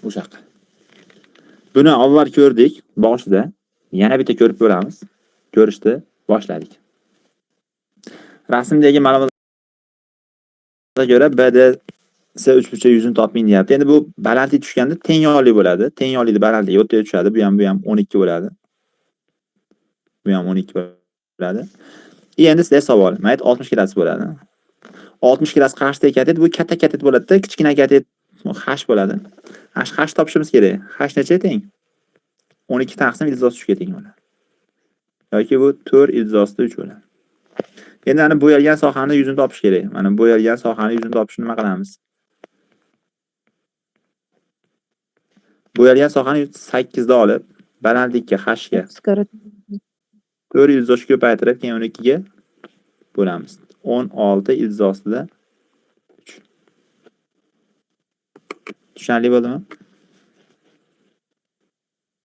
o'sha yoqqa. Buni avval ko'rdik boshida. Yana bitta ko'rib ko'ramiz. Ko'rishni boshladik. Rasmdagi ma'lumotlarga ko'ra BD S3 yuzini toping deyapti. Endi bu balandlik tushganda teng yonli bo'ladi. Teng yonlikni balandligi o'rtaga tushadi. Bu ham 12 bo'ladi. Bu ham 12 bo'ladi. Endi sizga savol. Mayt 60 gradus bo'ladi. 60 gradus qarshidagi katet bu katta katet bo'ladi-da, kichkina katet h bo'ladi. H topishimiz kerak. H necha teng? 12 taqsim ildizosi 3 ga teng bo'ladi. Yoki bu 4 ildizosi 3 bo'ladi. Endi ana bo'yalgan sohani yuzini topish kerak. Mana bo'yalgan sohani yuzini topishni nima qilamiz? Bo'yalgan sohani 8 da olib, balandlikka h ga 4 ildizosi ko'paytirib, keyin 12 ga bo'lamiz. 16 ildizosida 3. Tushunarli bo'ldimi?